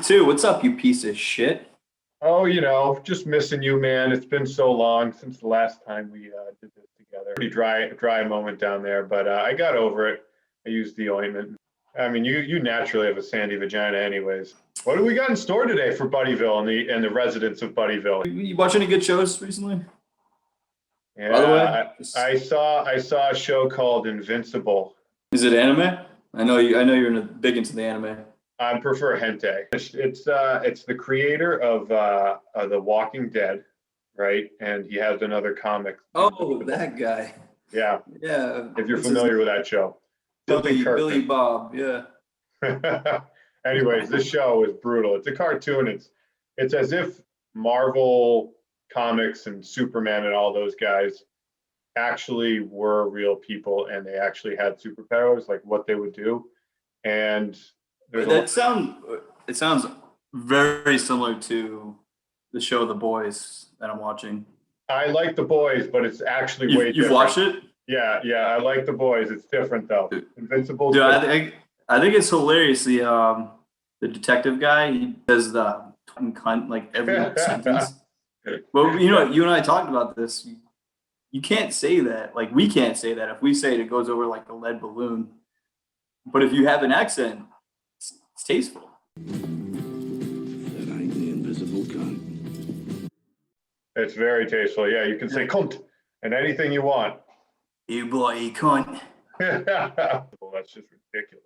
too. What's up, you piece of shit? Oh, just missing you, man. It's been so long since the last time we did this together. Pretty dry moment down there, but I got over it. I used the ointment. I mean, you naturally have a sandy vagina, anyways. What do we got in store today for Buddyville and the residents of Buddyville? You watch any good shows recently? Yeah, By the way, I saw a show called Invincible. is it anime? I know you're big into the anime. I prefer hentai. It's the creator of The Walking Dead, right? And he has another comic. Oh, that guy. Yeah, Yeah. if you're What's his familiar with that show. Billy Kirkman. Bob. Yeah. Anyways, this show is brutal. It's a cartoon. It's as if Marvel Comics and Superman and all those guys actually were real people and they actually had superpowers, like what they would do. And there's It sounds very similar to the show The Boys that I'm watching. I like The Boys, but it's actually way You've different. watched it? Yeah, I like The Boys. It's different though. Invincible. Dude, I think it's hilarious. The detective guy, he does the fucking cunt like every sentence. But you and I talked about this. You can't say that. Like we can't say that. If we say it goes over like a lead balloon. But if you have an accent, it's tasteful. That ain't the invisible gun. It's very tasteful. Yeah, you can say cunt and anything you want. You bloody cunt. Well, that's just ridiculous.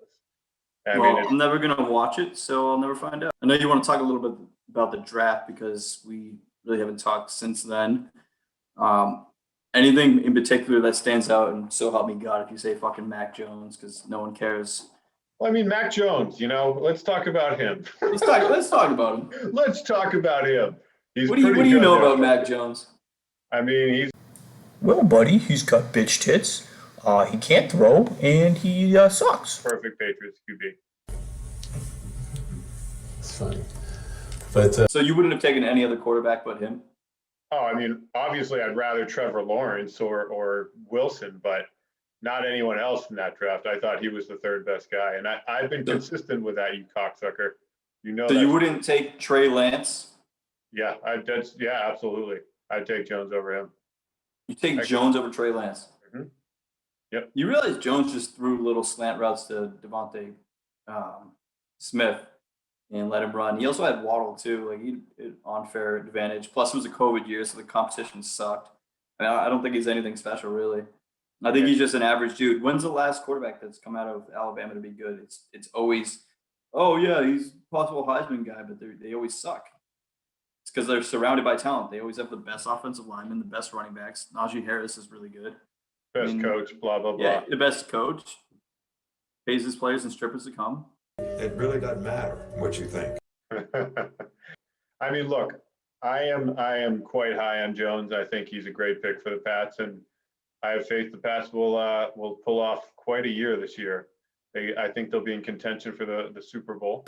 I'm never gonna watch it, so I'll never find out. I know you want to talk a little bit about the draft because we really haven't talked since then. Anything in particular that stands out, and so help me God if you say fucking Mac Jones, because no one cares. Well, I mean, Mac Jones, let's talk about him. Let's talk about him. Let's talk about him. What do you know about Mac Jones? I mean, he's Well, buddy, he's got bitch tits. He can't throw, and he sucks. perfect Patriots QB. It's funny. But So you wouldn't have taken any other quarterback but him? Oh, I mean, obviously, I'd rather Trevor Lawrence or Wilson, but not anyone else in that draft. I thought he was the third best guy, and I've been consistent with that, you cocksucker. So you wouldn't take Trey Lance? Yeah, absolutely. I'd take Jones over him. You take Jones over Trey Lance? Mhm. Yep. You realize Jones just threw little slant routes to Devontae Smith and let him run. He also had Waddle too, like he had unfair advantage. Plus, it was a COVID year, so the competition sucked. I don't think he's anything special, really. I think he's just an average dude. When's the last quarterback that's come out of Alabama to be good? It's always, oh yeah, he's a possible Heisman guy, but they always suck. It's because they're surrounded by talent. They always have the best offensive linemen, the best running backs. Najee Harris is really good. Best coach, blah, blah, blah. Yeah, the best coach. Pays his players and strippers to come. It really doesn't matter what you think. I mean, look, I am quite high on Jones. I think he's a great pick for the Pats, and I have faith the Pats will pull off quite a year this year. I think they'll be in contention for the Super Bowl.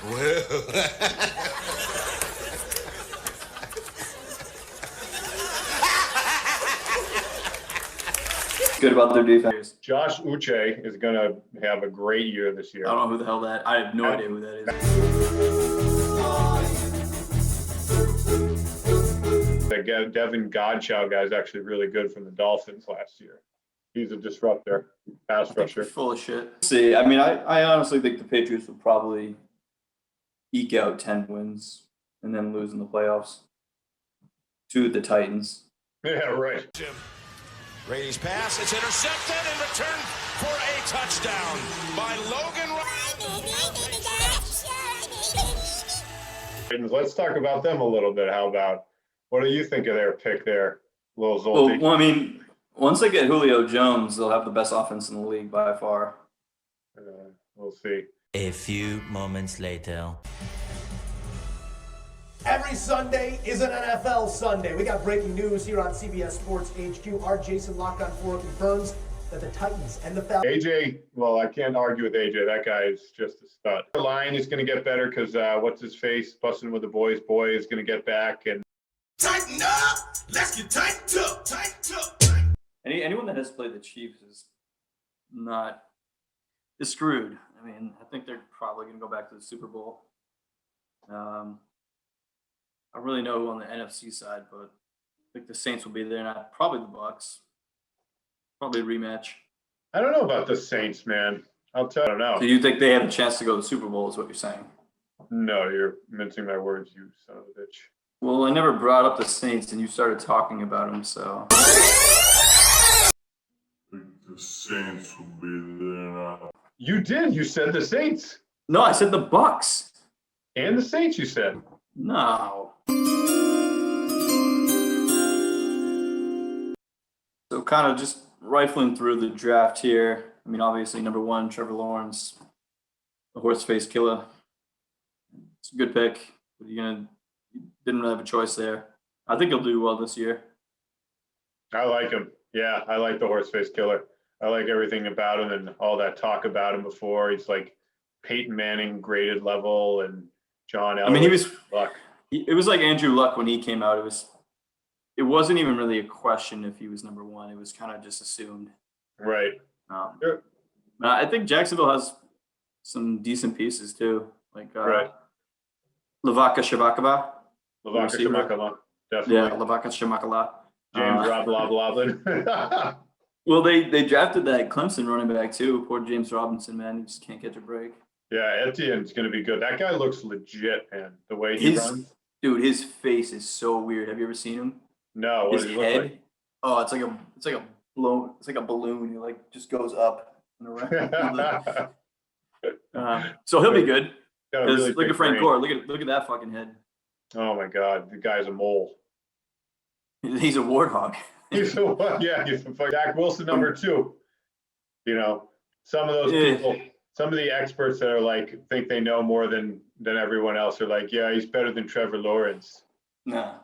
Good about their defense. Josh Uche is going to have a great year this year. I don't know who the hell that. I have no idea who that is. The Devin Godchow guy is actually really good from the Dolphins last year. He's a disruptor, pass rusher. Full of shit. See, I mean, I honestly think the Patriots would probably eke out 10 wins and then lose in the playoffs to the Titans. Yeah, right. Brady's pass, it's intercepted and returned for a touchdown by Logan. Let's talk about them a little bit. How about, what do you think of their pick there, Lil Zolty? Well, I mean, once they get Julio Jones, they'll have the best offense in the league by far. We'll see. A few moments later. Every Sunday is an NFL Sunday. We got breaking news here on CBS Sports HQ. Our Jason Lock-on-4 confirms that the Titans and the Falcons. AJ, well, I can't argue with AJ. That guy is just a stud. The line is going to get better because what's his face, busting with the boys. Boy is going to get back and Tighten up! Let's get tightened up! Tightened up! Anyone that has played the Chiefs is screwed. I mean, I think they're probably going to go back to the Super Bowl. I don't really know on the NFC side, but I think the Saints will be there, and probably the Bucks. Probably a rematch. I don't know about the Saints, man. I'll tell you, I don't know. So you think they have a chance to go to the Super Bowl? Is what you're saying? No, you're mincing my words, you son of a bitch. Well, I never brought up the Saints, and you started talking about them, so. The Saints will be there now. You did. You said the Saints. No, I said the Bucks. And the Saints, you said. No. So kind of just rifling through the draft here. I mean, obviously, number 1, Trevor Lawrence, the horse-faced killer. It's a good pick. But you didn't really have a choice there. I think he'll do well this year. I like him. Yeah, I like the horse-faced killer. I like everything about him and all that talk about him before. He's like Peyton Manning graded level and John Elway. I mean, he was Luck. It was like Andrew Luck when he came out. It wasn't even really a question if he was number 1. It was kind of just assumed. Right. Sure. I think Jacksonville has some decent pieces too, like Right. Lavaka Shabakaba. Lavaka receiver. Shemakala. Definitely. Yeah, Lavaka Shamakala. James Rob Loblin. Well, they drafted that Clemson running back too. Poor James Robinson, man, he just can't catch a break. Yeah, Etienne's going to be good. That guy looks legit, man. The way he runs. Dude, his face is so weird. Have you ever seen him? No, what His does he look head. like? Oh, it's like a balloon. It like just goes up and around. So he'll be good. Got a Because really look big at Frank brain. Gore. Look at that fucking head. Oh my God, the guy's a mole. He's a warthog. He's a fucking Zach Wilson number 2. You know, some of those people, some of the experts that are like think they know more than everyone else are like, yeah, he's better than Trevor Lawrence. No,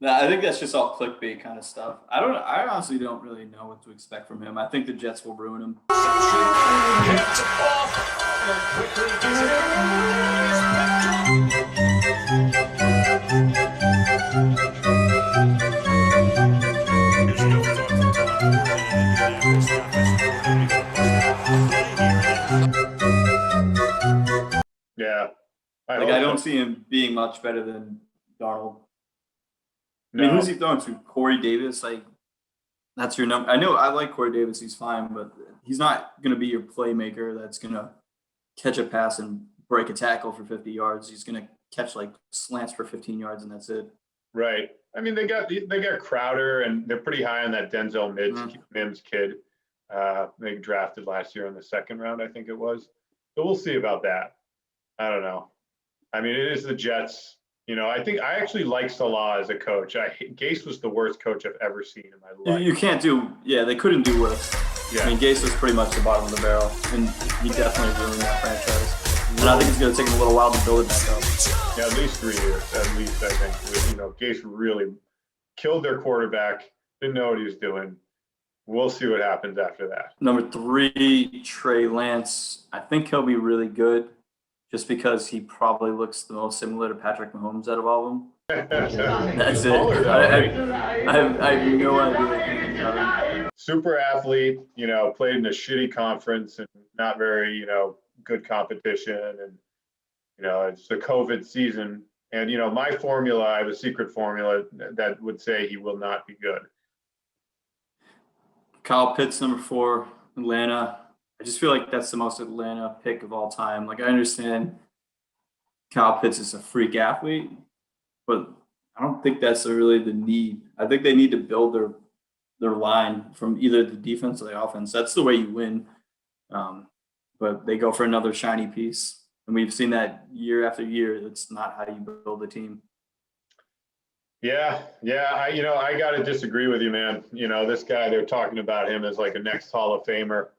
I think that's just all clickbait kind of stuff. I honestly don't really know what to expect from him. I think the Jets will ruin him. Yeah. I don't see him being much better than Darnold. I mean, who's he throwing to? Corey Davis? Like, that's your number. I know I like Corey Davis. He's fine, but he's not going to be your playmaker that's going to catch a pass and break a tackle for 50 yards. He's going to catch like slants for 15 yards, and that's it. Right. I mean, they got Crowder, and they're pretty high on that Denzel Mims kid. They drafted last year in the 2nd round, I think it was. So we'll see about that. I don't know. I mean, it is the Jets. You know, I think I actually like Salah as a coach. Gase was the worst coach I've ever seen in my life. You can't do. Yeah, they couldn't do worse. Yeah. I mean, Gase was pretty much the bottom of the barrel, and he definitely ruined that franchise. And I think it's going to take him a little while to build it back up. Yeah, at least 3 years. At least, I think. You know, Gase really killed their quarterback. Didn't know what he was doing. We'll see what happens after that. Number 3, Trey Lance. I think he'll be really good, just because he probably looks the most similar to Patrick Mahomes out of all of them. That's it. I have no idea. Super athlete, you know, played in a shitty conference and not very, you know, good competition. And, you know, it's the COVID season. And, you know, my formula, I have a secret formula that would say he will not be good. Kyle Pitts, number 4, Atlanta. I just feel like that's the most Atlanta pick of all time. Like, I understand Kyle Pitts is a freak athlete, but I don't think that's really the need. I think they need to build their line from either the defense or the offense. That's the way you win. But they go for another shiny piece. And we've seen that year after year. That's not how you build a team. Yeah. I got to disagree with you, man. You know, this guy, they're talking about him as like a next Hall of Famer.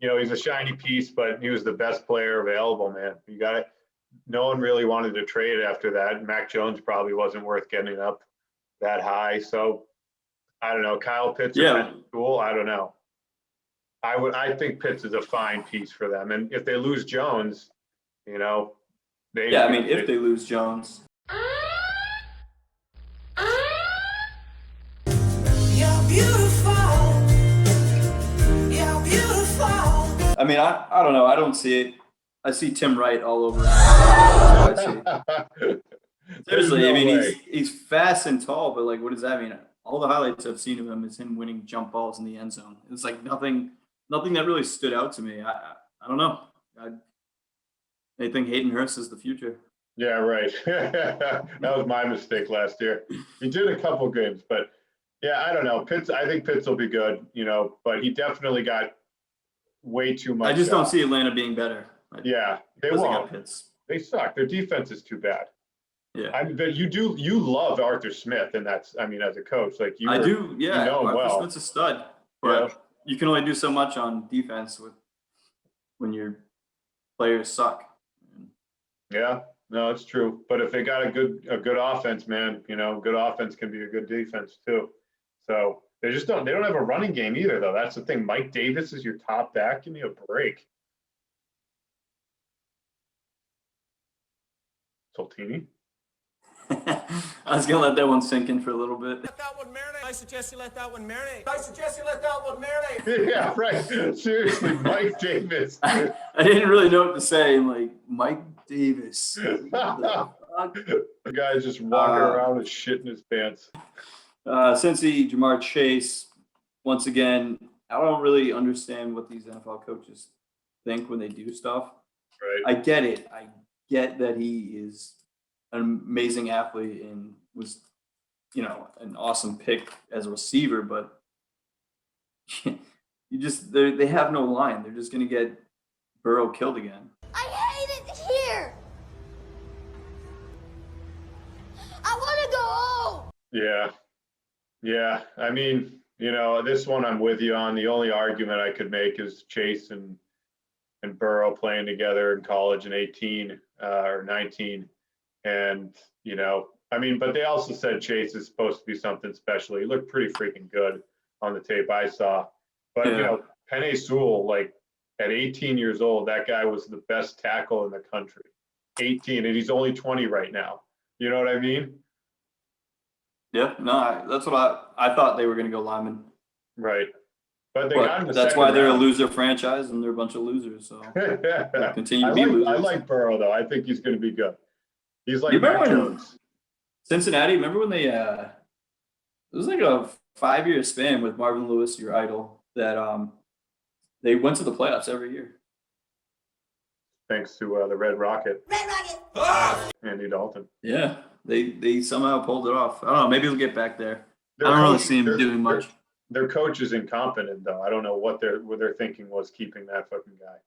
You know, he's a shiny piece, but he was the best player available, man. You got it. No one really wanted to trade after that. Mac Jones probably wasn't worth getting up that high. So I don't know. Kyle Pitts is cool. I don't know. I think Pitts is a fine piece for them. And if they lose Jones, you know, if they lose Jones. I mean, I don't know. I don't see it. I see Tim Wright all over. That's what I see. Seriously, I mean, he's fast and tall, but like, what does that mean? All the highlights I've seen of him is him winning jump balls in the end zone. It's like nothing that really stood out to me. I don't know. I think Hayden Hurst is the future. Yeah, right. That was my mistake last year. He did a couple games, but yeah, I don't know. I think Pitts will be good, but he definitely got way too much. I just don't see Atlanta being better. Yeah, they Because won't. got Pitts. They suck. Their defense is too bad. Yeah, I mean, but you love Arthur Smith, and that's, I mean, as a coach, like I do. Yeah, you know him Arthur well. Smith's a stud, but you can only do so much on defense when your players suck. Yeah, no, it's true. But if they got a good offense, man, good offense can be a good defense too. So they don't have a running game either, though. That's the thing. Mike Davis is your top back. Give me a break. Soltini. I was gonna let that one sink in for a little bit. Let that one marinate. I suggest you let that one marinate. Yeah, right. Seriously, Mike Davis. I didn't really know what to say. I'm like, Mike Davis. What the fuck? The guy's just walking around with shit in his pants. Cincy, Jamar Chase. Once again, I don't really understand what these NFL coaches think when they do stuff. Right. I get it. I get that he is an amazing athlete and was, an awesome pick as a receiver, but they have no line. They're just gonna get Burrow killed again. I hate it here. I want to go home. Yeah. I mean, this one I'm with you on. The only argument I could make is Chase and Burrow playing together in college in 18 or 19. And, I mean, but they also said Chase is supposed to be something special. He looked pretty freaking good on the tape I saw. But, Penei Sewell, like at 18 years old, that guy was the best tackle in the country. 18, and he's only 20 right now. You know what I mean? Yeah, no, that's what I thought they were going to go lineman. Right. But they got him the that's second why they're round. a loser franchise and they're a bunch of losers. So they'll continue to be losers. I like Burrow, though. I think he's going to be good. He's like You remember Mac when Jones. Cincinnati, remember when they it was like a 5-year span with Marvin Lewis, your idol, that they went to the playoffs every year. Thanks to the Red Rocket. Red Rocket. Andy Dalton. Yeah, they somehow pulled it off. I don't know. Maybe he'll get back there. Their I don't really coach- see him their- doing much. Their coach is incompetent, though. I don't know what their thinking was keeping that fucking guy.